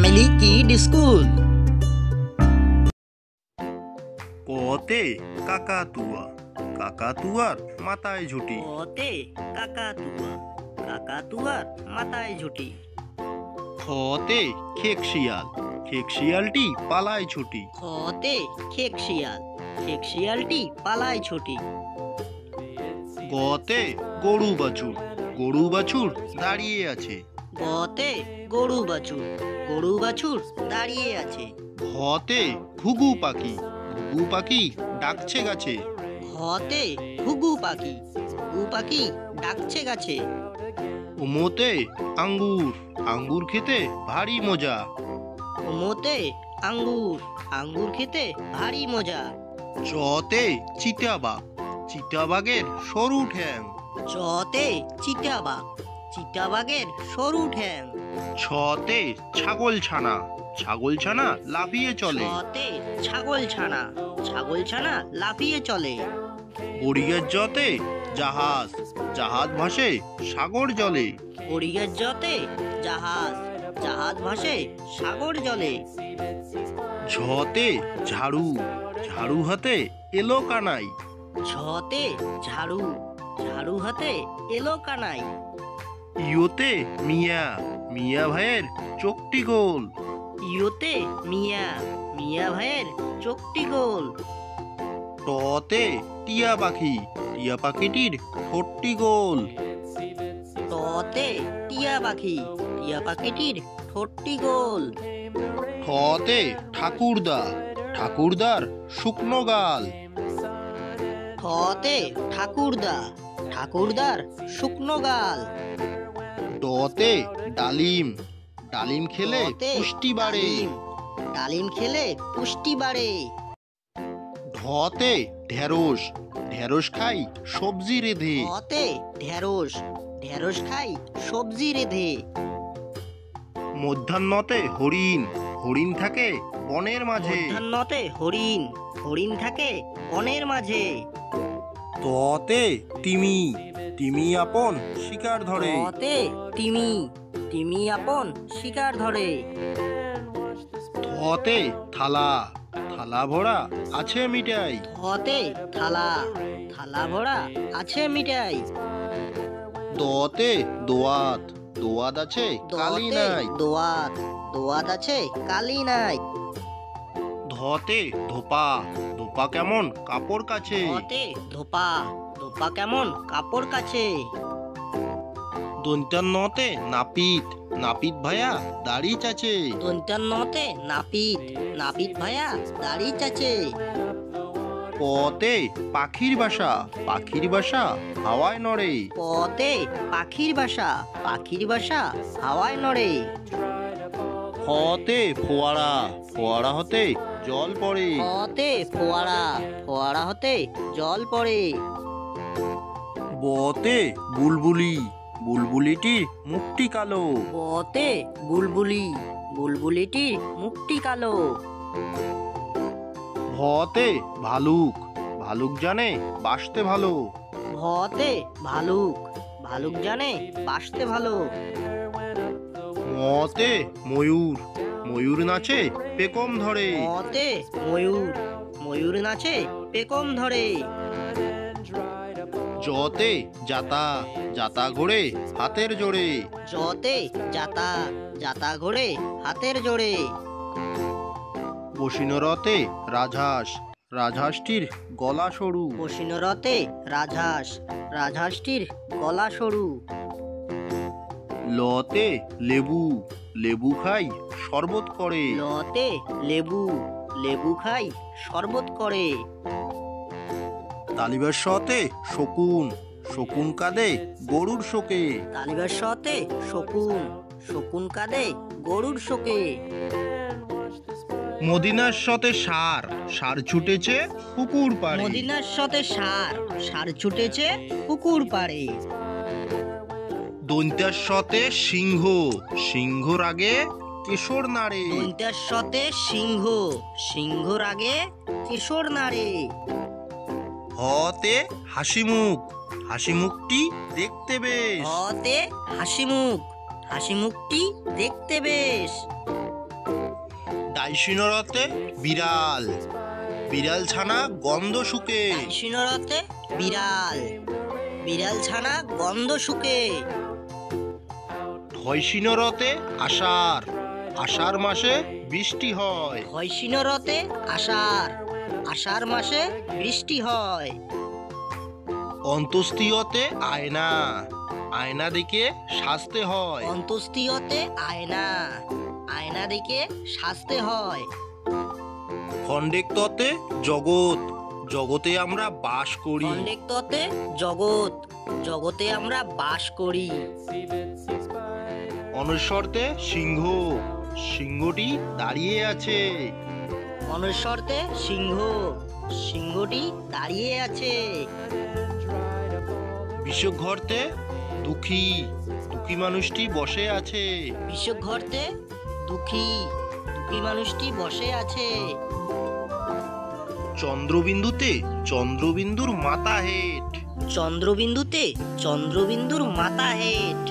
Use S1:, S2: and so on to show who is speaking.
S1: Family kid school.
S2: কতে কাকাতুয়া, কাকাতুয়ার মাথায় ঝুঁটি।
S1: কতে কাকাতুয়া, কাকাতুয়ার মাথায় ঝুঁটি।
S2: খতে খেক শিয়াল, খেক শিয়ালটি পালায় ছুটি।
S1: খতে খেক শিয়াল, খেক শিয়ালটি পালায় ছুটি।
S2: গতে গরু বাছুর, গরু বাছুর দাঁড়িয়ে আছে।
S1: গতে গরু বাছুর, গরু বাছুর দাঁড়িয়ে আছে।
S2: ঘতে ঘুঘু পাখি, ঘুঘু পাখি ডাকছে গাছে।
S1: ঘতে ঘুঘু পাখি, ঘুঘু পাখি ডাকছে গাছে।
S2: উমোতে আঙ্গুর, আঙ্গুর খেতে ভারী মজা।
S1: উমোতে আঙ্গুর, আঙ্গুর খেতে ভারী মজা।
S2: চতে চিতাবাঘ, চিতাবাঘের সরু ঠ্যাং।
S1: চতে চিতাবাঘ, চিতাবাঘের সরু ঠ্যাং।
S2: ছতে ছাগল ছানা, ছাগল ছানা লাফিয়ে চলে।
S1: ছতে ছাগল ছানা, ছাগল ছানা লাফিয়ে চলে।
S2: গড়িয়ার জতে জাহাজ, জাহাজ ভাসে সাগর জলে।
S1: গড়িয়ার জতে জাহাজ, জাহাজ ভাসে সাগর জলে।
S2: ঝতে ঝাড়ু, ঝাড়ু হাতে এলো কানাই।
S1: ঝতে ঝাড়ু, ঝাড়ু হাতে এলো কানাই।
S2: ইয়োতে মিয়া, মিয়া ভাইয়ের চোখটি গোল।
S1: ইয়োতে মিয়া, মিয়া ভাইয়ের চোখটি গোল।
S2: টতে টিয়া পাখি, টিয়া পাখিটির ঠোঁটটি গোল।
S1: টতে টিয়া পাখি, টিয়া পাখিটির ঠোঁটটি গোল।
S2: ঠতে ঠাকুরদা, ঠাকুরদার শুকনো গাল।
S1: ঠতে ঠাকুরদা, ঠাকুরদার শুকনো গাল।
S2: ডতে ডালিম, ডালিম খেলে
S1: ডতে
S2: পুষ্টি বাড়ে।
S1: ডালিম, ডালিম খেলে পুষ্টি বাড়ে।
S2: ঢতে ঢেঁড়স, ঢেঁড়স খাই সবজি রেঁধে।
S1: ঢতে ঢেঁড়স, ঢেঁড়স খাই সবজি রেঁধে।
S2: মধ্যাহ্নতে হরিণ, হরিণ থাকে বনের মাঝে।
S1: মধ্যাহ্নতে হরিণ, হরিণ থাকে বনের মাঝে।
S2: ততে তিমি, তিমি আপন শিকার ধরে।
S1: ততে তিমি, তিমি আপন শিকার ধরে।
S2: থতে থালা, থালা ভরা আছে মিঠাই।
S1: থতে থালা, থালা ভরা আছে মিঠাই।
S2: দতে দোয়াত, দোয়াত আছে কালি
S1: দতে
S2: নাই।
S1: দোয়াত, দোয়াত আছে কালি নাই।
S2: ধতে ধোপা, ধোপা কেমন কাপড় কাছে।
S1: ধতে ধোপা, ধোপা কেমন কাপড় কাছে।
S2: দন্তান্নতে নাপিত, নাপিত ভাইয়া দাড়ি চাচে।
S1: দন্তান্নতে নাপিত, নাপিত ভাইয়া দাড়ি চাচে।
S2: পতে পাখির বাসা, পাখির বাসা হাওয়ায় নড়ে।
S1: পতে পাখির বাসা, পাখির বাসা হাওয়ায় নড়ে।
S2: ফতে ফোয়ারা, ফোয়ারা হতে জল পড়ে।
S1: ফতে ফোয়ারা, ফোয়ারা হতে জল পড়ে।
S2: বতে বুলবুলি, বুলবুলিটির মুখটি কালো।
S1: বতে বুলবুলি, বুলবুলিটির মুখটি কালো।
S2: ভতে ভালুক, ভালুক জানে বাসতে ভালো।
S1: ভতে ভালুক, ভালুক জানে বাসতে ভালো।
S2: মতে ময়ূর, ময়ূর নাচে পেকম ধরে।
S1: মতে ময়ূর, ময়ূর নাচে পেকম ধরে।
S2: জতে জাতা, জাতা ঘোড়ে হাতের জোড়ে।
S1: জতে জাতা, জাতা ঘোড়ে হাতের জোড়ে।
S2: বসিনরতে রাজহাঁস, রাজহাঁসটির গলা সরু।
S1: বসিনরতে রাজহাঁস, রাজহাঁসটির গলা সরু।
S2: লতে লেবু, লেবু খাই শরবত করে।
S1: লতে লেবু, লেবু খাই শরবত করে।
S2: তালিবার সতে শকুন, শকুন কাঁদে গরুর শোকে।
S1: তালিবার সতে শকুন, শকুন কাঁদে গরুর শোকে।
S2: মদিনার সতে সার, সার ছুটেছে পুকুর পাড়ে।
S1: মদিনার সতে সার, সার ছুটেছে পুকুর পাড়ে।
S2: দন্তার সতে সিংহ, সিংহর আগে কেশর নাড়ে।
S1: দন্তার সতে সিংহ, সিংহর আগে কিশোর নাড়ে।
S2: হতে হাসি মুখ, হাসি মুখটি দেখতে বেশ।
S1: হতে হাসি মুখ, হাসি মুখটি দেখতে বেশ।
S2: টাইসিনরতে বিড়াল, বিড়াল ছানা গন্ধ শুকে।
S1: টাইসিনরতে বিড়াল, বিড়াল ছানা গন্ধ শুকে।
S2: ঢয়সিনরতে আষাঢ়, আষাঢ় মাসে বৃষ্টি হয়।
S1: হয়সিনরতে আষাঢ়, আষাঢ় মাসে বৃষ্টি হয়।
S2: অন্ত্যেষ্টিয়তে আয়না, আয়না দেখে সাজতে হয়।
S1: অন্ত্যেষ্টিয়তে আয়না, আয়না দেখে সাজতে হয়।
S2: খণ্ডেক্ততে জগৎ, জগতে আমরা বাস করি।
S1: খণ্ডেক্ততে জগৎ, জগতে আমরা বাস করি।
S2: অনস্বরতে সিংহ, সিংহটি দাঁড়িয়ে আছে।
S1: অনস্বরতে সিংহ, সিংহটি দাঁড়িয়ে আছে।
S2: বিষঘরতে দুঃখী, দুঃখী মানুষটি বসে আছে।
S1: বিষঘরতে দুঃখী, দুঃখী মানুষটি বসে আছে।
S2: চন্দ্রবিন্দুতে চন্দ্রবিন্দুর মাথা হেট।
S1: চন্দ্রবিন্দুতে চন্দ্রবিন্দুর মাথা হেট।